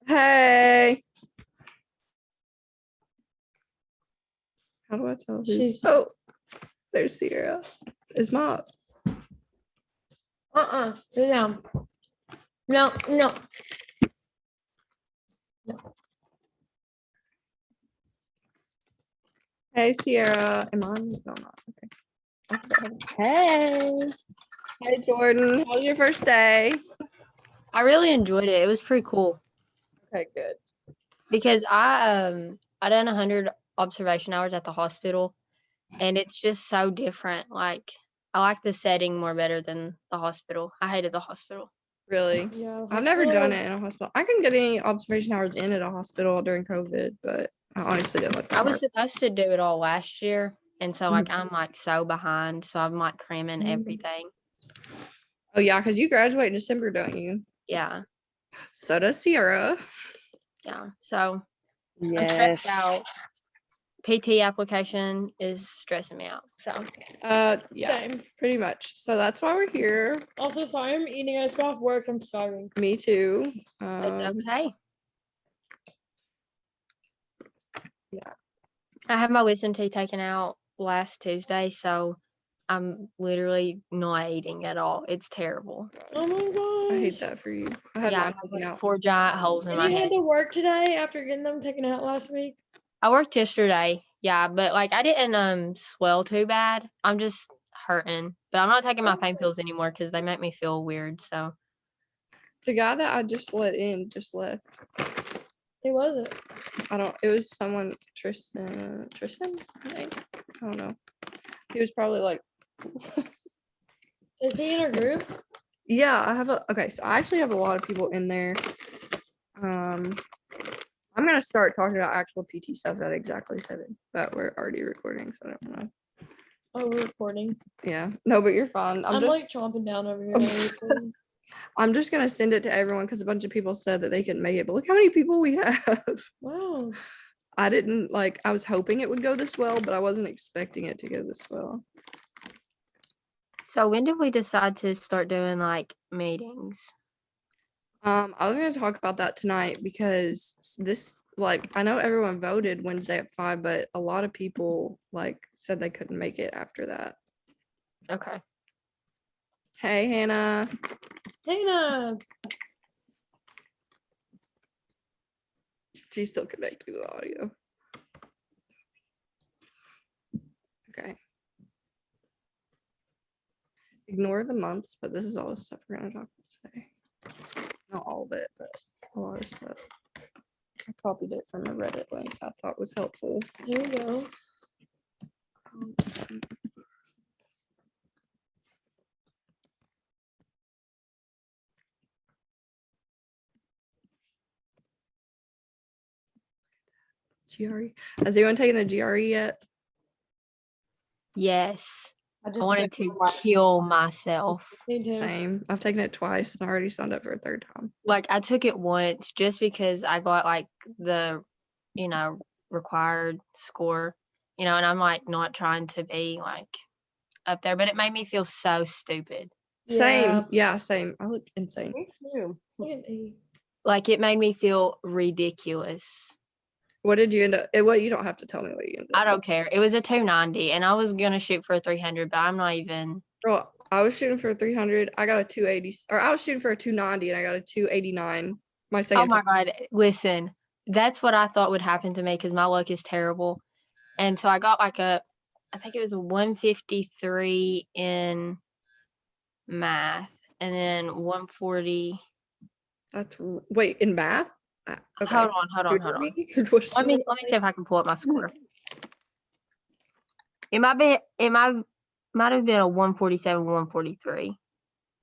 Hey. How do I tell who's? Oh, there's Sierra. Is Mom? Sit down. No. Hey, Sierra. Am I? No, I'm not. Okay. Hey. Hey, Jordan. How was your first day? I really enjoyed it. It was pretty cool Okay, good. because I done 100 observation hours at the hospital, and it's just so different. Like, I like the setting more better than the hospital. I hated the hospital. Really? Yeah, I've never done it in a hospital. I couldn't get any observation hours in at a hospital during COVID, but I honestly didn't like that I was part. supposed to do it all last year, and so like Mhm. I'm like so behind, so I'm like cramming Mhm. everything. Oh yeah, because you graduate in December, don't you? Yeah, So does Sierra. yeah. So I'm Yes. stressed out. PT application is stressing me out. So Yeah, Same. pretty much. So that's why we're here. Also, sorry I'm eating. I just got off work. I'm starving. Me too. it's okay. Yeah. I had my wisdom teeth taken out last Tuesday, so I'm literally not eating at all. It's terrible. Oh my gosh. I hate that for you. I had Yeah, I mine have taken like out. 4 giant holes in And my you head. had to work today after getting them taken out last week? I worked yesterday, yeah, but like I didn't swell too bad. I'm just hurting, but I'm not taking my pain pills anymore because they make me feel weird. So The guy that I just let in just left. Who was it? It was someone, Tristan, I think? I don't know. He was probably like, Is he in our group? yeah, okay, so I actually have a lot of people in there. I'm gonna start talking about actual PT stuff at exactly 7, but we're already recording, so I don't know. Oh, we're recording. Yeah, no, but you're fine. I'm like chomping down over here. while we're recording. I'm just gonna send it to everyone because a bunch of people said that they couldn't make it, but look how many people we have. Wow. I didn't I was hoping it would go this well, but I wasn't expecting it to go this well. when did we decide to start doing like meetings? I was gonna talk about that tonight because this I know everyone voted Wednesday at 5, but a lot of people said they couldn't make it after that. Okay. Hey Hannah. Dana. She's still connected to the audio. Okay. Ignore the months, but this is all the stuff we're gonna talk about today. Not all of it, but a lot of stuff. I copied it from a Reddit link I thought was helpful. There you go. GRE. Has anyone taken the GRE yet? Yes. I just wanted to kill myself. Me too. Same. I've taken it twice and I already signed up for a 3rd time. Like I took it once just because I got like the, required score, and I'm like not trying to be like up there, but it made me feel so stupid. Same. Yeah, same. I look insane. Me too. Look at me. Like it made me feel ridiculous. What did you end up? What you don't have to tell me what you ended up. I don't care. It was a 290 and I was gonna shoot for a 300, but I'm not even. Girl, I was shooting for a 300. I got a 280, or I was shooting for a 290 and I got a 289. My second. Oh my God. Listen, that's what I thought would happen to me because my luck is terrible. And so I got like I think it was a 153 in math and then 140. Wait, in math? Okay. Hold on. Let me see if I can pull up my score. It might have been a 147, 143.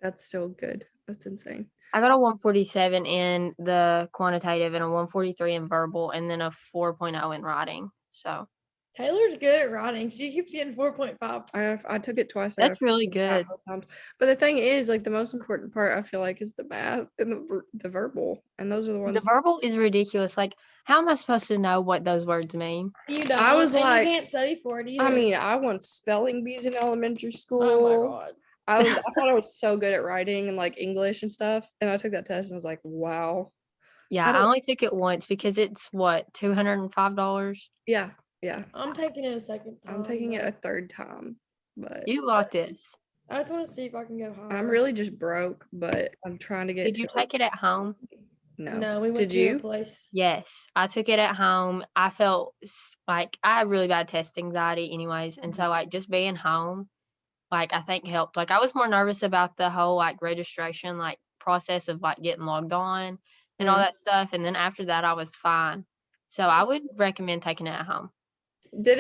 That's still good. That's insane. I got a 147 in the quantitative and a 143 in verbal and then a 4.0 in writing. So Taylor's good at writing. She keeps getting 4.5. I took it twice. I got That's a really 4.5 good. both times. But the thing is, like, the most important part I feel like is the math and the verbal, and those are the The ones. verbal is ridiculous. Like, how am I supposed to know what those words mean? You don't. I was and like- you can't study for it either. I mean, I won spelling bees in elementary school. oh my god. I thought I was so good at writing and like English and stuff, and I took that test and I was like, wow. Yeah, I don't- only took it once because it's what, $205? Yeah, I'm taking it a second time. I'm taking it a but third time, but You got this. I just want to see if I can go higher. I'm really just broke. But I'm trying to get. Did you to, like, take it at home? No. No, we went Did to you? a place. Yes, I took it at home. I felt like I had really bad test anxiety anyways. And so like just being home, like I think helped. Like I was more nervous about the whole like registration, like process of like getting logged on and all Mhm. that stuff. And then after that I was fine. So I would recommend taking it at home. Did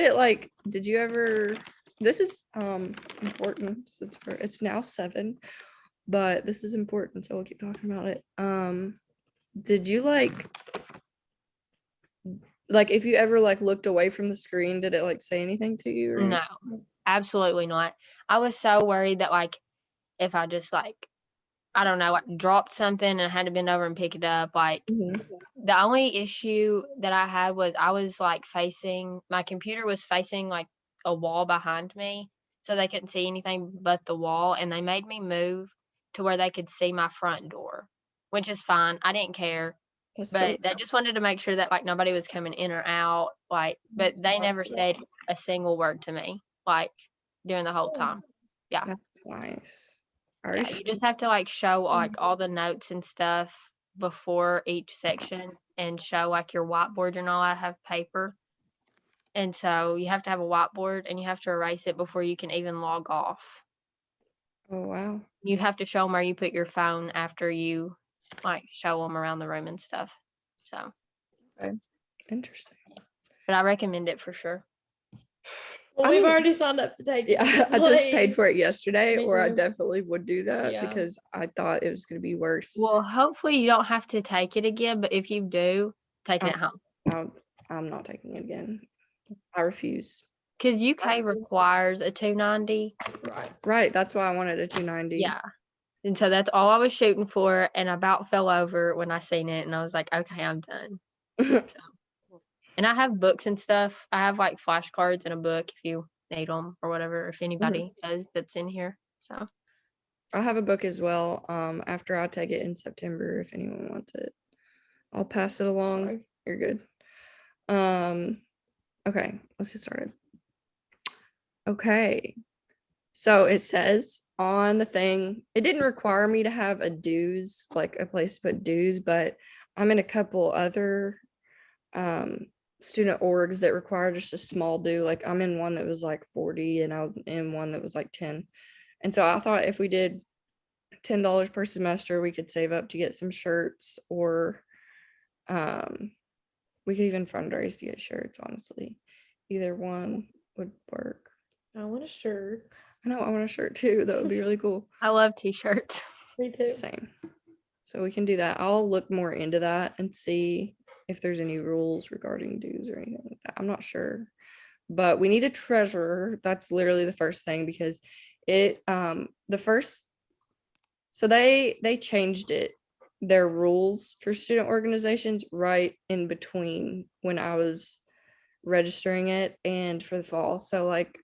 you ever? This is important since it's now 7, but this is important, so we'll keep talking about it. Did you like if you ever like looked away from the screen, did it like say anything to you? Or No, absolutely not. I was so worried that like if I just like, I don't know, like dropped something and I had to bend over and pick it up, like Mhm. the only issue that I had was I was like my computer was facing like a wall behind me, so they couldn't see anything but the wall, and they made me move to where they could see my front door, which is fine. I didn't care, That's but they just wanted to make sure that like nobody was coming in or out, like, but they never said a single word to me, like during the whole time. that's nice. Yeah, Ours, you just have to like show like all the notes and stuff before each section and show like your whiteboard. You're not allowed to have paper. And so you have to have a whiteboard and you have to erase it before you can even log off. oh wow, You have to show them where you put your phone after you like show them around the room and stuff. So, interesting. but I recommend it for sure. Well, I we've mean, already signed up to take it. Yeah, I just paid for it yesterday, Me or I too. definitely would do that Yeah. because I thought it was going to be worse. Well, hopefully you don't have to take it again, but if you do, take it at home. I'm not taking it again. I refuse. Because UK That's good. requires a 290. Right, that's why I wanted a 290. Yeah. And so that's all I was shooting for, and I about fell over when I seen it, and I was like, okay, I'm done. So, and I have books and stuff. I have like flashcards and a book if you need them or whatever, if anybody does that's in here. So I'll have a book as well. After I take it in September, if anyone wants it, I'll pass it along. Sorry. You're good. Okay, let's get started. Okay, so it says on the thing, it didn't require me to have a dues, like a place to put dues, but I'm in a couple other student orgs that require just a small due. Like I'm in one that was like 40 and I was in one that was like 10. And so I thought if we did $10 per semester, we could save up to get some shirts, or we could even fundraise to get shirts, honestly. Either one would work. I want a shirt. I know, I want a shirt too. That would be really cool. I love t-shirts. Me too. Same. So we can do that. I'll look more into that and see if there's any rules regarding dues or anything like that. I'm not sure. But we need a treasurer. That's literally the first thing, because it so they changed their rules for student organizations right in between when I was registering it and for the fall. So like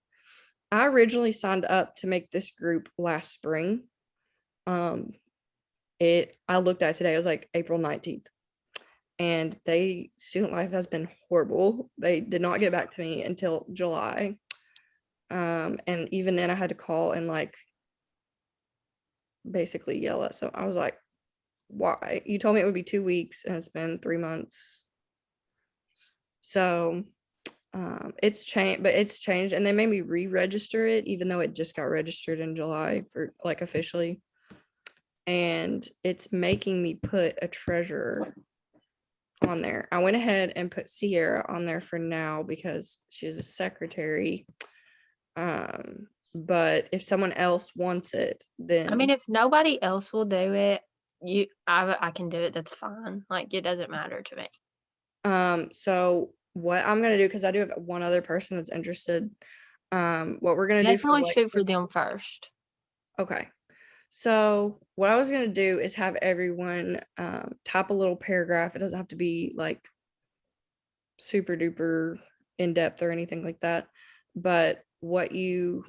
I originally signed up to make this group last spring. I looked at today, it was like April 19th. And student life has been horrible. They did not get back to me until July. And even then I had to call and like basically yell at. So I was like, why? You told me it would be 2 weeks and it's been 3 months. So it's changed, and they made me re-register it, even though it just got registered in July for like officially. And it's making me put a treasurer on there. I went ahead and put Sierra on there for now because she's a secretary. But if someone else wants it, then I mean, if nobody else will do it, I can do it. That's fine. Like it doesn't matter to me. so what I'm gonna do, because I do have one other person that's interested. What we're gonna do for Definitely like shoot for them first. okay. So what I was gonna do is have everyone type a little paragraph. It doesn't have to be like super duper in depth or anything like that, but what you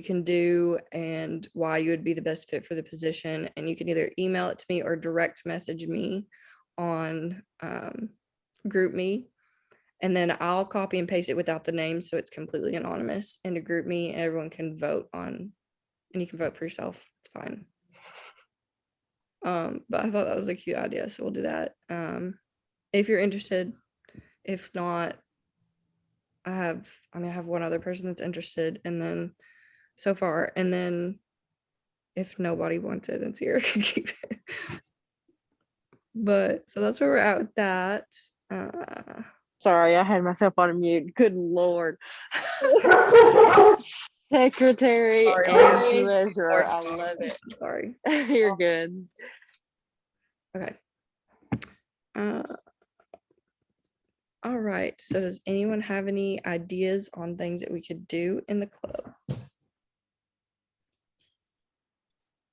can do and why you would be the best fit for the position. And you can either email it to me or direct message me on group me, and then I'll copy and paste it without the name, so it's completely anonymous into group me, and everyone can vote on, and you can vote for yourself. It's fine. But I thought that was a cute idea, so we'll do that. If you're interested. If not, I have one other person that's interested, and then so far, and then if nobody wants it, then Sierra can keep it. But so that's where we're at with that. Sorry, I had myself on mute. Good Lord. Secretary Sorry, and Lynn. treasurer. I Sorry. love it. Sorry. You're good. Okay. All right. So does anyone have any ideas on things that we could do in the club?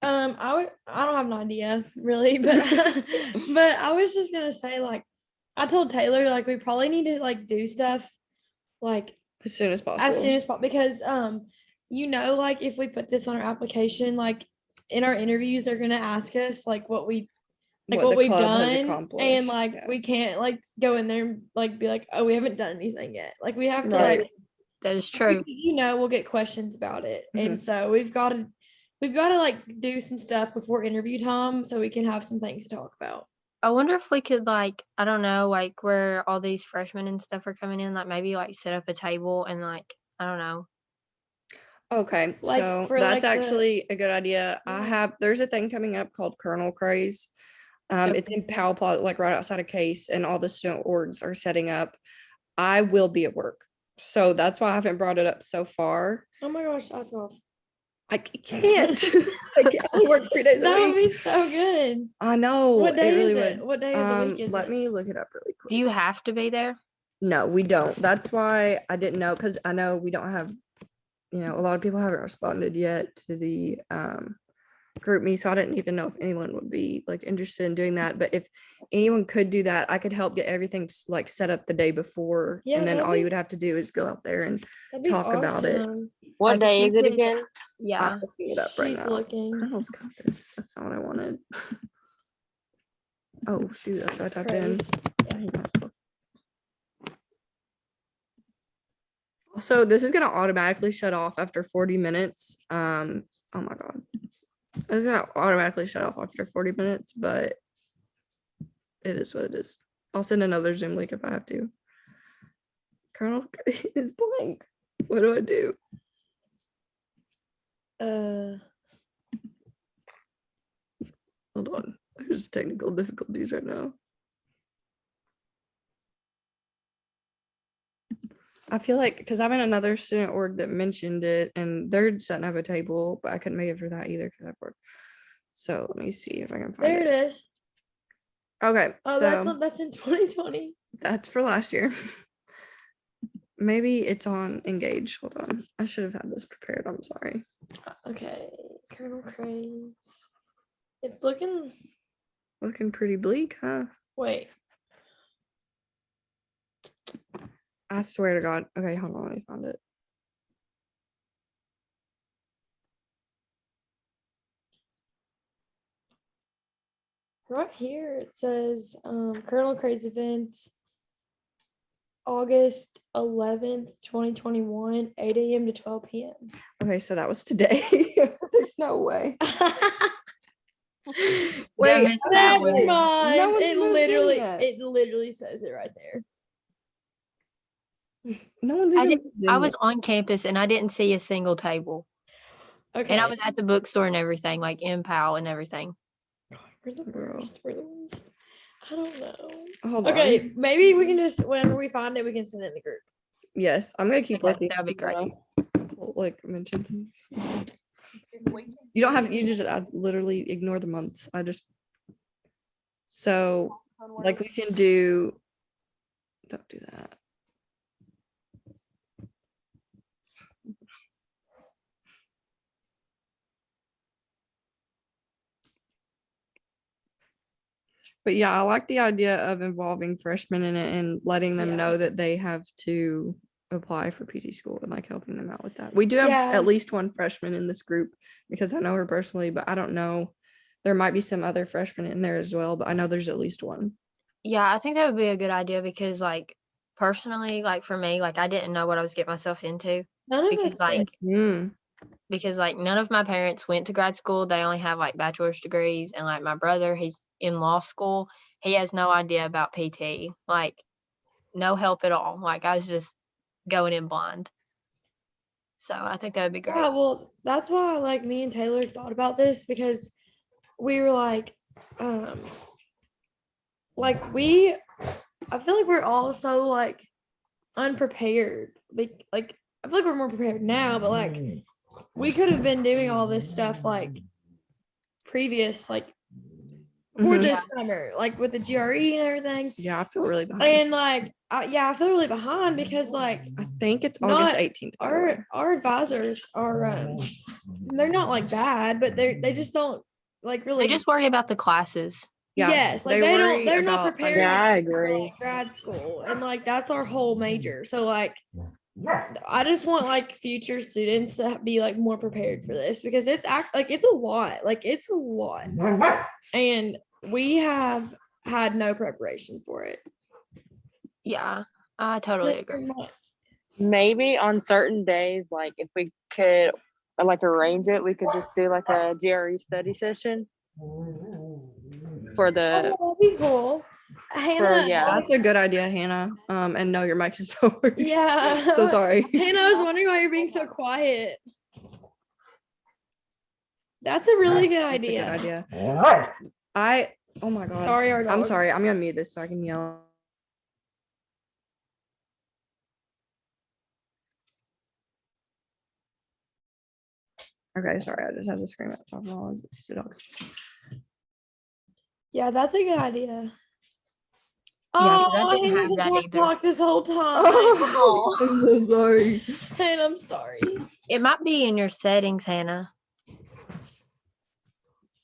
I don't have an idea really, but but I was just gonna say, like, I told Taylor, like, we probably need to like do stuff like As soon as possible. as soon as possible, because like, if we put this on our application, like in our interviews, they're gonna ask us like what we've the done, accomplished. and like Yeah. we can't like go in there and like be like, oh, we haven't done anything yet. Like we have to Right. like, That is true. we'll get questions about it, and Mhm. so we've got to like do some stuff before interview time so we can have some things to talk about. I wonder if we could, like, I don't know, like where all these freshmen and stuff are coming in, like maybe like set up a table and like, I don't know. Okay, Like, so for, that's like, the- actually a good idea. Yeah. There's a thing coming up called Colonel Craze. It's in Powell Plaza, like right outside of Case, and all the student orgs are setting up. I will be at work, so that's why I haven't brought it up so far. Oh my gosh, that's off. I can't. I only work 3 days a That would week. be so good. I know. What day really is it? would. What day of the week is Let it? me look it up really quick. Do you have to be there? No, we don't. That's why I didn't know, because I know we don't have, a lot of people haven't responded yet to the group me, so I didn't even know if anyone would be like interested in doing that. But if anyone could do that, I could help get everything like set up the day before, Yeah, and then that'd all you be- would have to do is go out there and That'd be talk about it. awesome. What Like, day if is we it could- again? Yeah. I'm looking it up right She's now. looking. Colonel's Compass. That's not what I wanted. Oh shoot, that's what I typed in. Craze. I hate myself. Also, this is gonna automatically shut off after 40 minutes. Oh my god. It's gonna automatically shut off after 40 minutes, but it is what it is. I'll send another Zoom link if I have to. Colonel is blank. What do I do? Hold on. There's technical difficulties right now. I feel like because I'm in another student org that mentioned it, and they're setting up a table, but I couldn't make it for that either because I've worked. So let me see if I can find There it. it is. Okay. Oh, so that's in 2020. that's for last year. Maybe it's on Engage. Hold on. I should have had this prepared. I'm sorry. Okay, Colonel Craze. It's looking. Looking pretty bleak, huh? Wait. I swear to God. Okay, hold on. Let me find it. Right here it says Colonel Craze events August 11th, 2021, 8 a.m. to 12 p.m. Okay, so that was today. There's no way. Wait, missed that Never one. mind. No one's moved in yet. It literally says it right there. No one's I even didn't- moved in I was yet. on campus and I didn't see a single table. Okay. And I was at the bookstore and everything, like in PAL and everything. We're the Girl. worst. We're the worst. I don't know. Hold Okay, on. maybe we can just, whenever we find it, we can send it in the group. Yes, I'm gonna keep Okay, looking. that'd be great. Like mention things. You don't have. You just. I literally ignore the months. I just. So like we can do Don't do that. But yeah, I like the idea of involving freshmen in it and letting them Yeah. know that they have to apply for PT school and like helping them out with that. We do have Yeah. at least one freshman in this group because I know her personally, but I don't know. There might be some other freshmen in there as well, but I know there's at least one. Yeah, I think that would be a good idea because, like, personally, like for me, like I didn't know what I was getting myself into None of us because, like, Mm, none of my parents went to grad school. They only have like bachelor's degrees, and like my brother, he's in law school. He has no idea about PT, like no help at all. Like I was just going in blind. So I think that would be great. Yeah, well, that's why like me and Taylor thought about this because we were like we I feel like we're all so like unprepared. Like I feel like we're more prepared now, but like we could have been doing all this stuff like previous, like before Mhm. this summer, like with the GRE and everything. yeah, I feel really behind. And like I feel really behind because like I think it's August not 18th. By the way. our advisors are they're not like bad, but they just don't like really They just worry about the classes. Yeah, yes, like they they worry don't they're not about, prepared Yeah, I for, agree. like, grad school, and like that's our whole major. So like I just want like future students to be like more prepared for this because it's it's a lot. Like it's a lot. And we have had no preparation for it. Yeah, I totally agree. Maybe on certain days, like if we could like arrange it, we could just do like a GRE study session for the Oh, that'd be cool. Hannah, yeah. that's a good idea, Hannah. And no, your mic is still working. yeah. So sorry. Hannah, I was wondering why you're being so quiet. That's a really good That's a good idea. idea. Oh my God. Sorry, our I'm sorry. dogs. I'm gonna mute this so I can yell. Okay, sorry. I just had to scream at the top of my lungs. It's the dogs. Yeah, that's a good idea. Yeah, 'cause I Oh, didn't Hannah's have been that trying to either. talk this whole time. Oh, I'm so sorry. And I'm sorry. It might be in your settings, Hannah.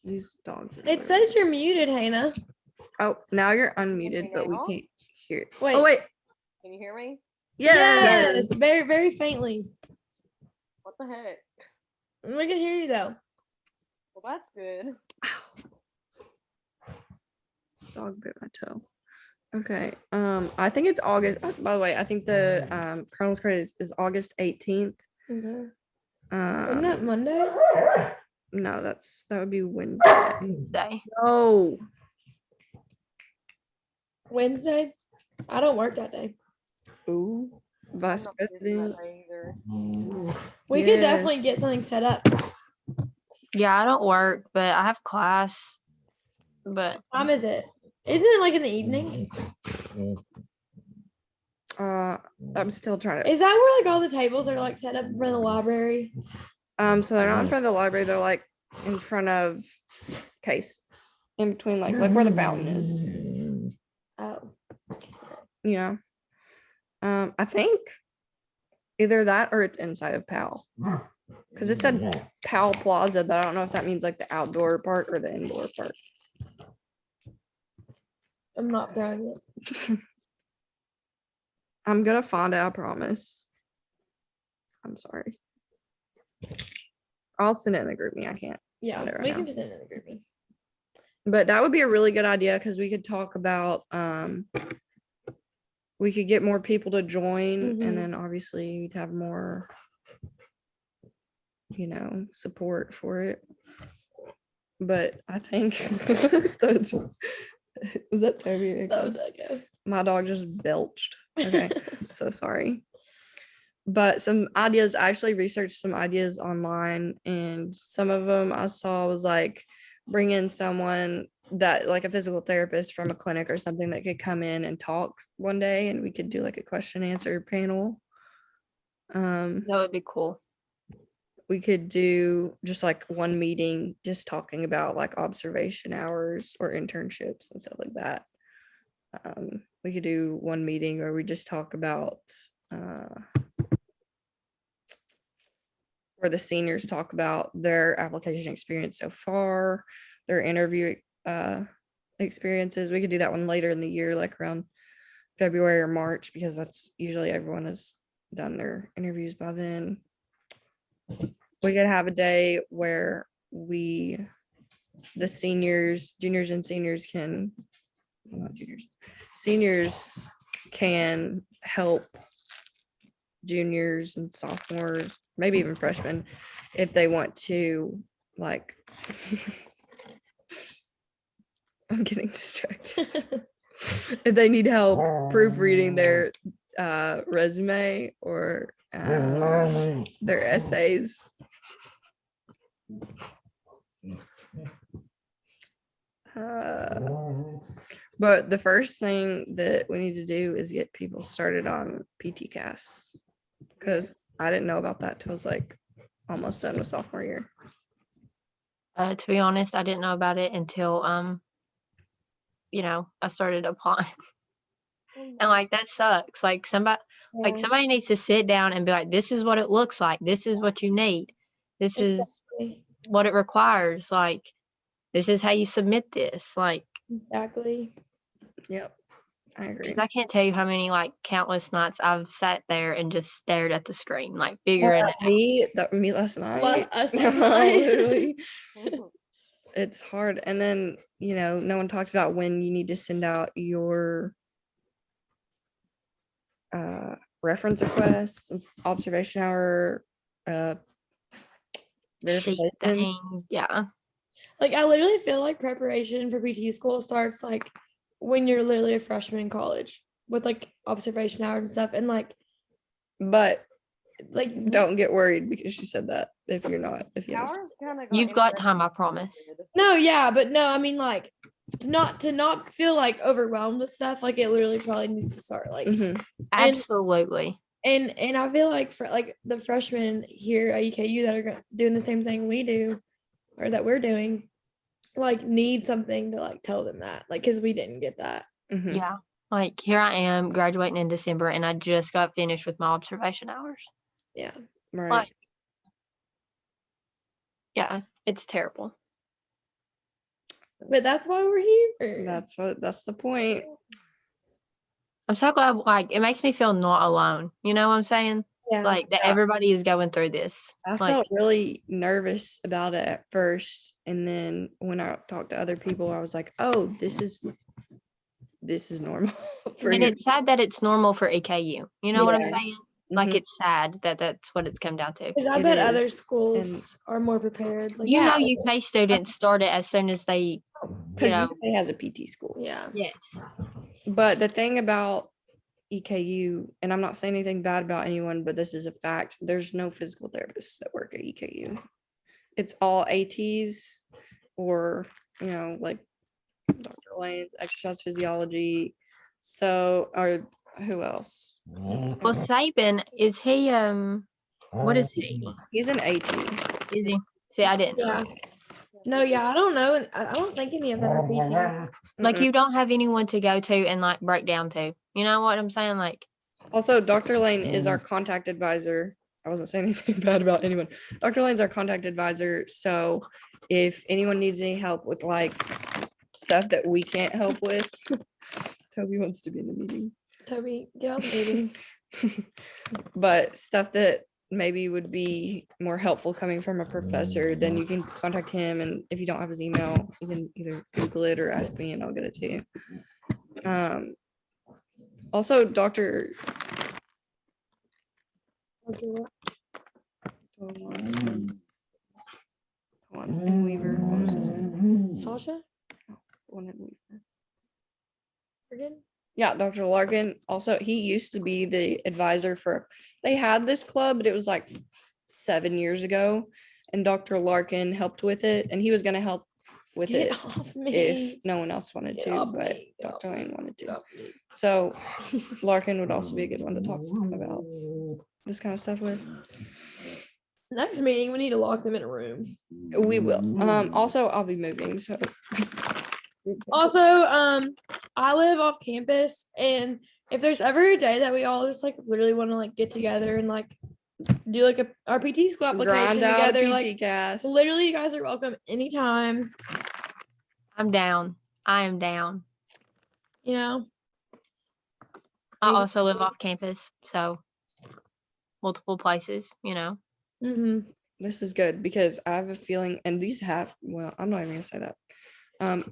These dogs. It says you're muted, Hannah. Oh, now you're unmuted, Okay, but we now? can't hear it. Wait. Oh wait. Can you hear me? Yes. Very, very faintly. What the heck? We can hear you though. Well, that's good. Dog bit my toe. Okay. I think it's August. By the way, I think the Colonel's credit is August 18th. Okay. Isn't that Um, Monday? no, that would be Wednesday. Day. No. Wednesday? I don't work that day. Ooh. Vice I'm not busy that President. day either. We could definitely get something set up. Yeah, I don't work, but I have class. But What time is it? Isn't it like in the evening? I'm still trying to. Is that where like all the tables are like set up in front of the library? So they're not in front of the library. They're like in front of Case, in between like where the fountain is. Oh. You know. I think either that or it's inside of PAL. Because it said PAL Plaza, but I don't know if that means like the outdoor part or the indoor part. I'm not throwing it. I'm gonna find it, I promise. I'm sorry. I'll send it in the group me. I can't. Yeah, Whatever, we now. can just send it in the group. But that would be a really good idea because we could talk about we could get more people to join, Mhm. and then obviously we'd have more, support for it. But I think that's, was that Toby? That was okay. My dog just belched. Okay, so sorry. But some ideas, I actually researched some ideas online, and some of them I saw was like bring in someone that like a physical therapist from a clinic or something that could come in and talk one day, and we could do like a question answer panel. that would be cool. We could do just like one meeting, just talking about like observation hours or internships and stuff like that. We could do one meeting where we just talk about where the seniors talk about their application experience so far, their interview experiences. We could do that one later in the year, like around February or March, because that's usually everyone has done their interviews by then. We could have a day where the seniors, juniors and seniors can, well, not juniors, seniors can help juniors and sophomores, maybe even freshmen, if they want to, like, I'm getting distracted. If they need help proofreading their resume or their essays. But the first thing that we need to do is get people started on PTCAS, because I didn't know about that till I was like almost done with sophomore year. To be honest, I didn't know about it until I started applying. And like that sucks. Like somebody needs to sit down and be like, this is what it looks like. This is what you need. This is what it requires. Like, this is how you submit this. Like, Exactly. Yep, I agree. 'cause I can't tell you how many like countless nights I've sat there and just stared at the screen, like figuring it out. Me last night. Us last night. Literally. It's hard. And then, no one talks about when you need to send out your reference requests, observation hour, Sheet verification. thing. Yeah. Like, I literally feel like preparation for PT school starts like when you're literally a freshman in college with like observation hours and stuff. And like But like don't get worried because she said that if you haven't. You've got time, I promise. no, yeah, but no, I mean like to not feel like overwhelmed with stuff. Like, it literally probably needs to start like Mhm. Absolutely. and I feel like for like the freshmen here at EKU that are doing the same thing we do or that we're doing, like, need something to like tell them that, like, because we didn't get that. Mhm. Yeah. Like here I am graduating in December and I just got finished with my observation hours. Yeah. Right. Like, yeah, it's terrible. But that's why we're here. That's the point. I'm so glad, like, it makes me feel not alone. You know what I'm saying? Yeah. Like that Yeah. everybody is going through this. I Like, felt really nervous about it at first, and then when I talked to other people, I was like, "Oh, this is normal." for and here. it's sad that it's normal for EKU. You know what I'm Yeah. saying? Like, Mhm. it's sad that that's what it's come down to. Because I It bet other is, schools are more prepared. Like, You Yeah. know, UK students start it as soon as they, Because know. UK has a PT school. yeah. yes. But the thing about EKU, and I'm not saying anything bad about anyone, but this is a fact, there's no physical therapists that work at EKU. It's all ATs or, like Dr. Lane's exercise physiology. So, or who else? Well, Saban, is he, what is he? He's an AT. Is he? See, I didn't know. Yeah. No, yeah, I don't know. And I don't think any of them are PT. Like, Mm-mm. you don't have anyone to go to and like break down to. You know what I'm saying? Like, Also, Dr. Lane is our contact advisor. I wasn't saying anything bad about anyone. Dr. Lane's our contact advisor. So if anyone needs any help with like stuff that we can't help with, Toby wants to be in the meeting. Toby, get out of the meeting. But stuff that maybe would be more helpful coming from a professor, then you can contact him. And if you don't have his email, you can either Google it or ask me and I'll get it to you. Also, Dr. Weaver. What was his name? Sasha? One in Weaver. Forget. Yeah, Dr. Larkin. Also, he used to be the advisor for, they had this club, but it was like 7 years ago. And Dr. Larkin helped with it. And he was going to help with Get it off me. if no one else wanted Get to, off but me. Get Dr. off Lane me. wanted Get to. off me. So Larkin would also be a good one to talk about this kind of stuff with. Next meeting, we need to lock them in a room. We will. Also, I'll be moving, so Also, I live off campus, and if there's ever a day that we all just like literally want to like get together and like do like a RPT school application Grind out a together, PT like cast. literally you guys are welcome anytime, I'm down. I am down. you know. I Maybe- also live off campus, so multiple places, Mhm. This is good because I have a feeling, and these have, well, I'm not even gonna say that.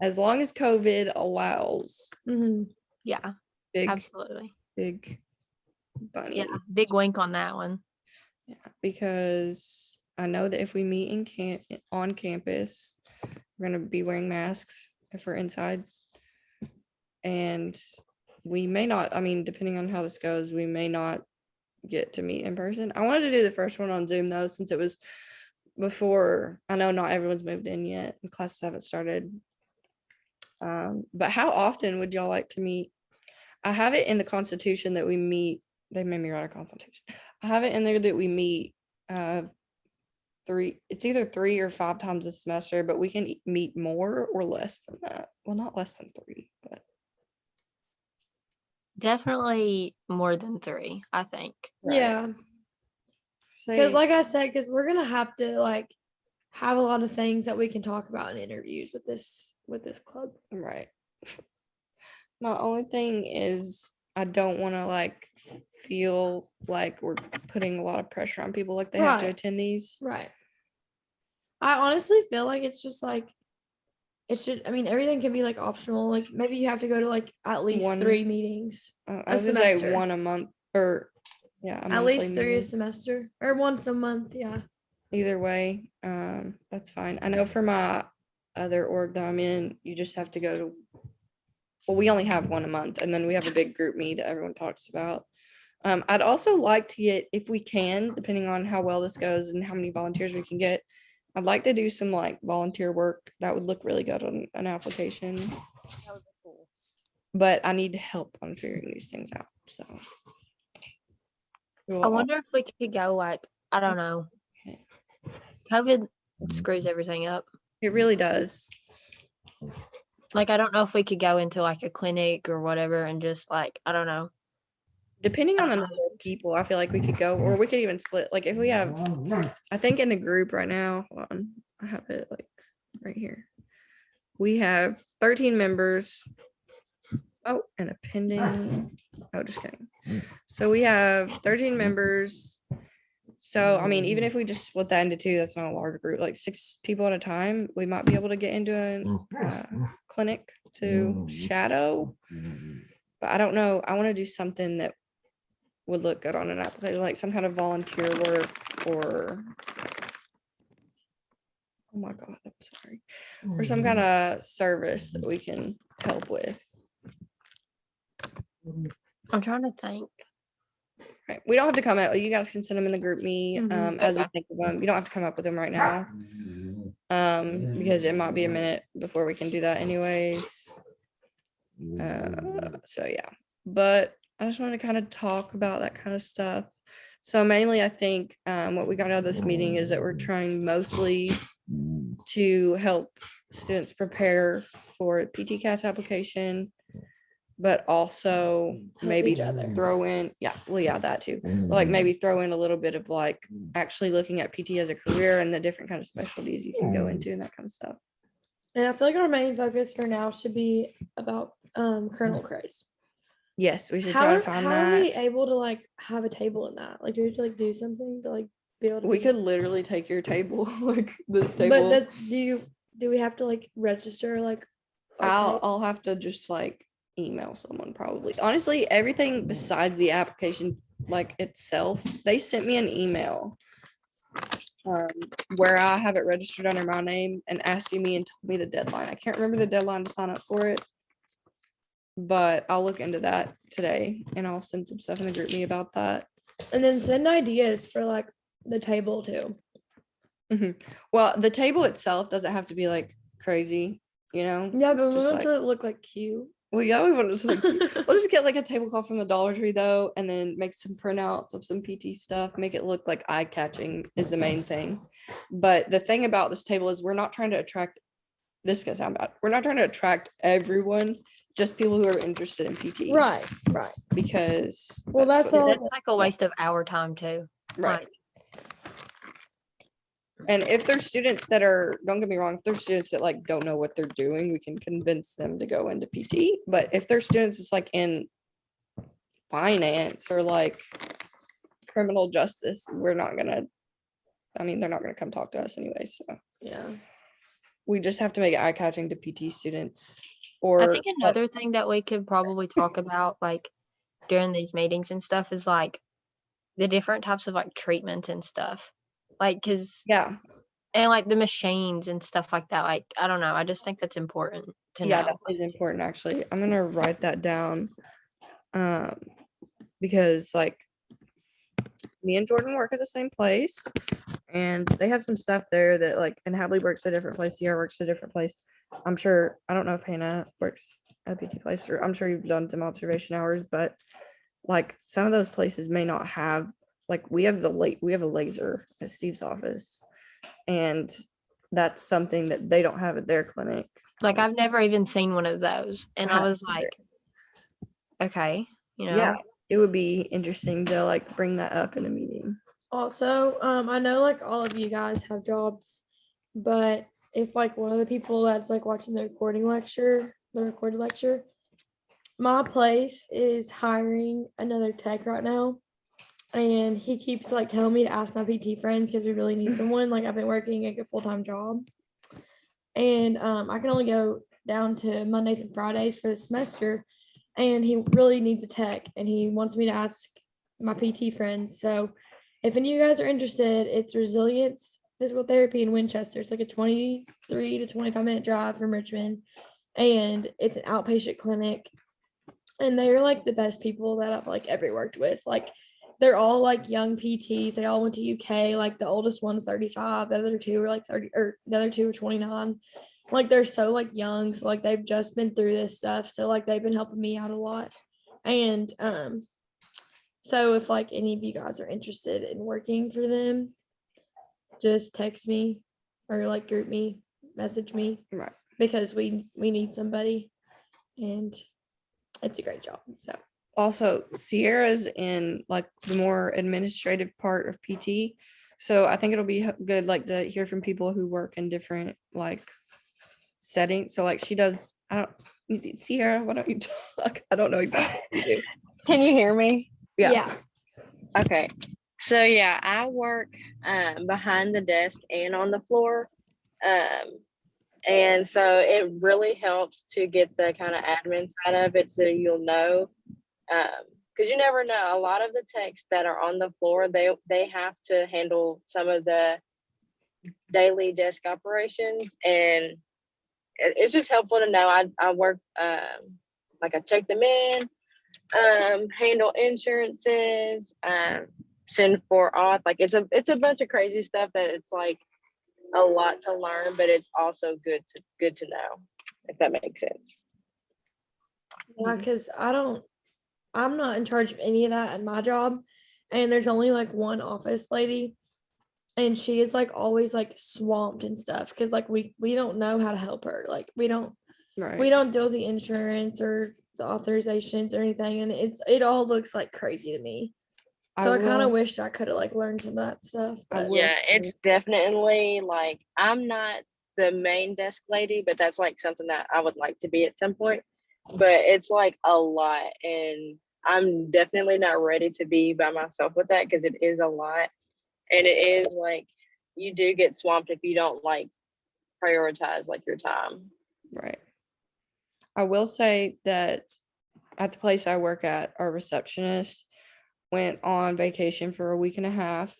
As long as COVID allows, Mhm. Yeah, big, absolutely. big bunny. Yeah, big wink on that one. Yeah, because I know that if we meet on campus, we're gonna be wearing masks if we're inside. And we may not, I mean, depending on how this goes, we may not get to meet in person. I wanted to do the first one on Zoom though, since it was before. I know not everyone's moved in yet and classes haven't started. But how often would y'all like to meet? I have it in the Constitution that we meet. They made me write a Constitution. I have it in there that we meet it's either 3 or 5 times a semester, but we can meet more or less than that. Well, not less than 3, but Definitely more than 3, I think. right. Yeah. Say, Because like I said, because we're gonna have to like have a lot of things that we can talk about in interviews with this club. right. My only thing is I don't want to like feel like we're putting a lot of pressure on people like they have to Right. attend these. Right. I honestly feel like it's just like it should. I mean, everything can be like optional. Like maybe you have to go to like at least One- 3 meetings. I was gonna semester. say 1 a month or yeah, a At monthly least 3 a meeting. semester or once a month. Yeah. Either way, that's fine. I know for my other org that I'm in, you just have to go to, well, we only have 1 a month, and then we have a big group meet that everyone talks about. I'd also like to get, if we can, depending on how well this goes and how many volunteers we can get, I'd like to do some like volunteer work. That would look really good on an application. But I need help on figuring these things out, so. I wonder if we could go like, I don't know. COVID screws everything up. It really does. Like, I don't know if we could go into like a clinic or whatever and just like, I don't know. Depending on the number of people, I feel like we could go, or we could even split. Like if we have, I think in the group right now, hold on, I have it like right here. We have 13 members. Oh, and a pending. Oh, just kidding. So we have 13 members. So, I mean, even if we just split that into 2, that's not a large group, like 6 people at a time, we might be able to get into a clinic to shadow. But I don't know. I want to do something that would look good on an application, like some kind of volunteer work or, oh my God, I'm sorry, or some kind of service that we can help with. I'm trying to think. Right. We don't have to come out. You guys can send them in the group me as you Okay. think of them. You don't have to come up with them right now. Because it might be a minute before we can do that anyways. So yeah. But I just wanted to kind of talk about that kind of stuff. So mainly I think what we got out of this meeting is that we're trying mostly to help students prepare for a PTCAS application, but also Help maybe each other. throw in, that too. But like maybe throw in a little bit of like actually looking at PT as a career and the different kind of specialties you can go into and that kind of stuff. And I feel like our main focus for now should be about Colonel Craze. Yes, we should try to find how are we that. able to like have a table in that? Like, do we have to like do something to like be able to? We be- could literally take your table, like this But table. do we have to like register like? our table? I'll have to just like email someone probably. Honestly, everything besides the application like itself, they sent me an email where I have it registered under my name and asking me and told me the deadline. I can't remember the deadline to sign up for it, but I'll look into that today and I'll send some stuff in the group me about that. And then send ideas for like the table too. Well, the table itself doesn't have to be like crazy, you know? Yeah, but we Just want like- to look like cute. Well, yeah, we want to like, we'll just get like a tablecloth from the Dollar Tree though, and then make some printouts of some PT stuff, make it look like eye-catching is the main thing. But the thing about this table is we're not trying to attract, this is gonna sound bad, we're not trying to attract everyone just people who are interested in PT. Right. Because Well, that's what- all. That's like a waste of our time too. right. Like, And if there's students that are, don't get me wrong, if there's students that like don't know what they're doing, we can convince them to go into PT. But if there's students that's like in finance or like criminal justice, we're not gonna, I mean, they're not gonna come talk to us anyway. So Yeah. we just have to make it eye-catching to PT students. I Or think another thing that we could probably talk about like during these meetings and stuff is like the different types of like treatments and stuff. Like, cause yeah, and like the machines and stuff like that. Like, I don't know. I just think that's important to yeah, know. that is important actually. I'm gonna write that down. Because like me and Jordan work at the same place and they have some stuff there that like, and Hadley works at a different place, Sierra works at a different place. I'm sure, I don't know if Hannah works at a PT place, or I'm sure you've done some observation hours, but like some of those places may not have, like we have a laser at Steve's office, and that's something that they don't have at their clinic. Like, I've never even seen one of those. And I haven't was either. like, okay, you know. Yeah, it would be interesting to like bring that up in a meeting. Also, I know like all of you guys have jobs, but if like one of the people that's like watching the recorded lecture, my place is hiring another tech right now. And he keeps like telling me to ask my PT friends because we really need someone. Like I've been working like a full-time job. And I can only go down to Mondays and Fridays for the semester. And he really needs a tech and he wants me to ask my PT friends. So if any of you guys are interested, it's Resilience Physical Therapy in Winchester. It's like a 23 to 25-minute drive from Richmond. And it's an outpatient clinic. And they're like the best people that I've like ever worked with. Like they're all like young PTs. They all went to UK. Like the oldest one's 35. The other two are like 30, or the other two are 29. Like they're so like young. So like they've just been through this stuff. So like they've been helping me out a lot. And so if like any of you guys are interested in working for them, just text me or like group me, message me. Right. Because we need somebody. And it's a great job. So Also, Sierra's in like the more administrative part of PT. So I think it'll be good like to hear from people who work in different like settings. So like she does, I don't, Sierra, why don't you talk? I don't know exactly what you do. Can you hear me? Yeah. Okay. So yeah, I work behind the desk and on the floor. And so it really helps to get the kind of admin side of it so you'll know. Because you never know. A lot of the techs that are on the floor, they have to handle some of the daily desk operations, and it's just helpful to know. I work like I check them in, handle insurances, send for auth. Like it's a bunch of crazy stuff that it's like a lot to learn, but it's also good to know, if that makes sense. yeah, because I'm not in charge of any of that at my job. And there's only like one office lady. And she is like always like swamped and stuff. Cause like we don't know how to help her. Like we don't deal with the insurance or the authorizations or anything. And it all looks like crazy to me. So I kind of wish I could have like learned some of that stuff. But Yeah, it's definitely like I'm not the main desk lady, but that's like something that I would like to be at some point. But it's like a lot, and I'm definitely not ready to be by myself with that because it is a lot, and it is like you do get swamped if you don't like prioritize like your time. Right. I will say that at the place I work at, our receptionist went on vacation for a week and a half,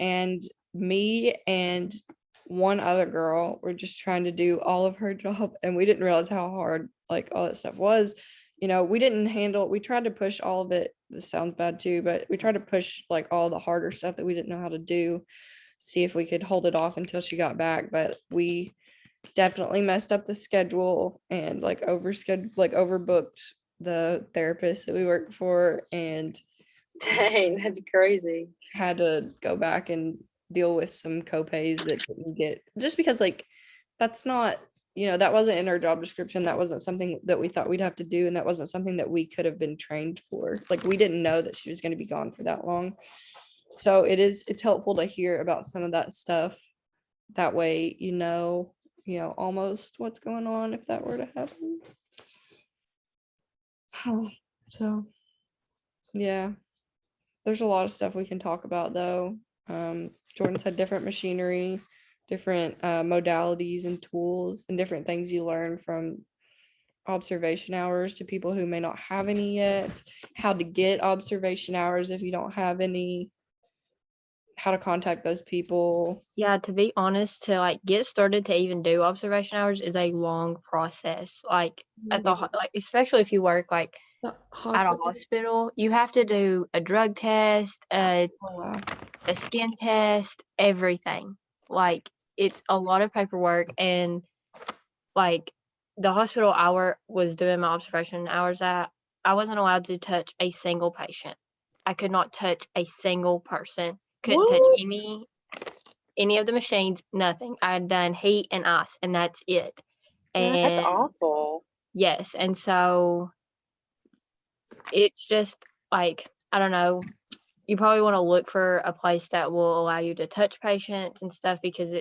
and me and one other girl were just trying to do all of her job, and we didn't realize how hard like all that stuff was. You know, we tried to push all of it. This sounds bad too, but we tried to push like all the harder stuff that we didn't know how to do, see if we could hold it off until she got back. But we definitely messed up the schedule and like overbooked the therapist that we worked for, and Dang, that's crazy. had to go back and deal with some copays that didn't get, just because like that's not that wasn't in our job description. That wasn't something that we thought we'd have to do. And that wasn't something that we could have been trained for. Like, we didn't know that she was going to be gone for that long. So it's helpful to hear about some of that stuff. That way, almost what's going on if that were to happen. So, yeah, there's a lot of stuff we can talk about though. Jordan said different machinery, different modalities and tools, and different things you learn from observation hours to people who may not have any yet, how to get observation hours if you don't have any, how to contact those people. Yeah, to be honest, to like get started to even do observation hours is a long process. Like at the like especially if you work like The at a hospital. hospital, you have to do a drug test, Oh, wow. a skin test, everything. Like it's a lot of paperwork, and like the hospital was doing my observation hours at, I wasn't allowed to touch a single patient. I could not touch a single person. Couldn't touch What? any of the machines, nothing. I had done heat and ice, and that's it. That's And awful. yes, and so it's just like, I don't know, you probably want to look for a place that will allow you to touch patients and stuff, because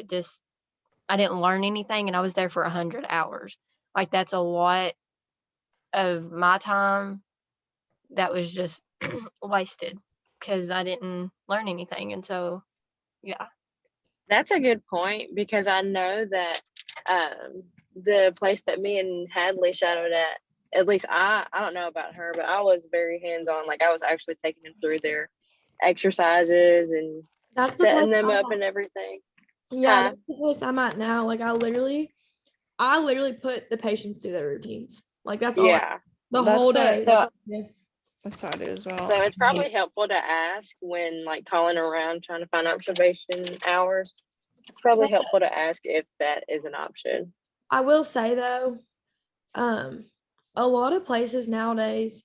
I didn't learn anything, and I was there for 100 hours. Like that's a lot of my time that was just wasted because I didn't learn anything. And so, yeah. That's a good point, because I know that the place that me and Hadley shadowed at least I don't know about her, but I was very hands-on. Like I was actually taking them through their exercises and That's the setting place them I'm up at. and everything. Yeah, Huh? that's the place I'm at now. Like I literally put the patients through their routines. Like that's all Yeah. the That's whole what- day. So That's all I do. That's how it is as well. So it's probably helpful to ask when like calling around trying to find observation hours. It's probably helpful to ask if that is an option. I will say though, a lot of places nowadays,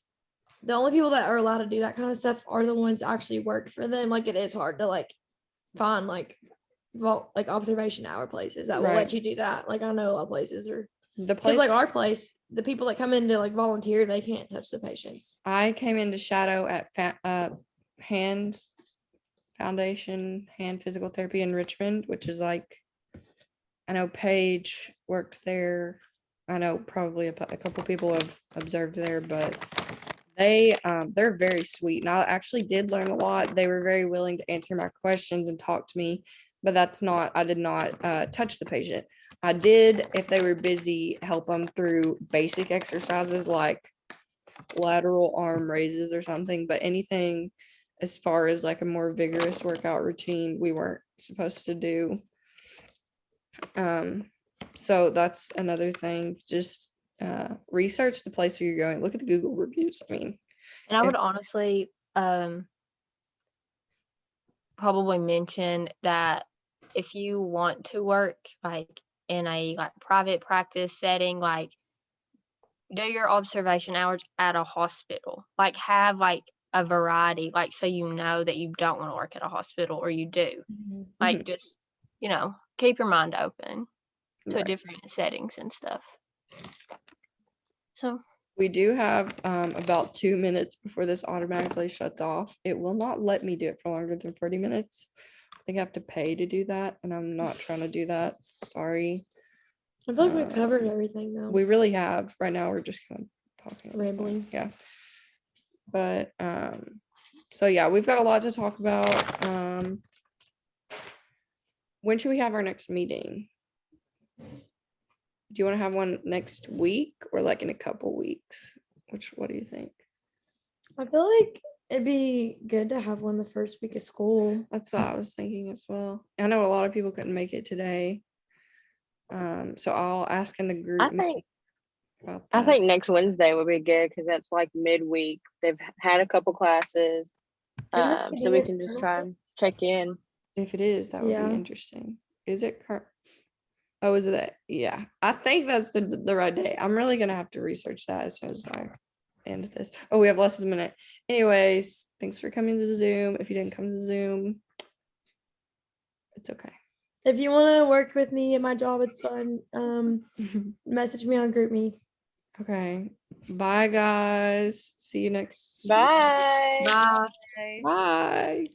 the only people that are allowed to do that kind of stuff are the ones that actually work for them. Like it is hard to like find like like observation hour places that will Right. let you do that. Like I know a lot of places are, The because place like our place, the people that come in to like volunteer, they can't touch the patients. I came into shadow at Hand Foundation Hand Physical Therapy in Richmond, which is like, I know Paige worked there. I know probably a couple people have observed there, but they're very sweet, and I actually did learn a lot. They were very willing to answer my questions and talk to me, but I did not touch the patient. I did, if they were busy, help them through basic exercises like lateral arm raises or something, but anything as far as like a more vigorous workout routine, we weren't supposed to do. So that's another thing. Just research the place where you're going. Look at the Google reviews. I mean, And I would if- honestly probably mention that if you want to work like in a like private practice setting, like do your observation hours at a hospital. Like have like a variety, like so you know that you don't want to work at a hospital, or you do. Like just, keep your mind open to Right. different settings and stuff. So We do have about 2 minutes before this automatically shuts off. It will not let me do it for longer than 40 minutes. I think I have to pay to do that, and I'm not trying to do that. Sorry. I feel like we covered everything though. We really have. Right now we're just kind of talking. Rambling. Yeah. But so yeah, we've got a lot to talk about. When should we have our next meeting? Do you want to have one next week or like in a couple weeks? What do you think? I feel like it'd be good to have one the first week of school. That's what I was thinking as well. I know a lot of people couldn't make it today. So I'll ask in the group. I think next Wednesday would be good, because that's like midweek. They've had a couple classes, so we can just try and check in. If it is, that would Yeah. be interesting. Is it current? Oh, is it? Yeah, I think that's the right day. I'm really gonna have to research that as soon as I end this. Oh, we have less than a minute. Anyways, thanks for coming to Zoom. If you didn't come to Zoom, it's okay. If you want to work with me at my job, it's fun. Message me on GroupMe. Okay. Bye, guys. See you next. Bye. Bye. Bye.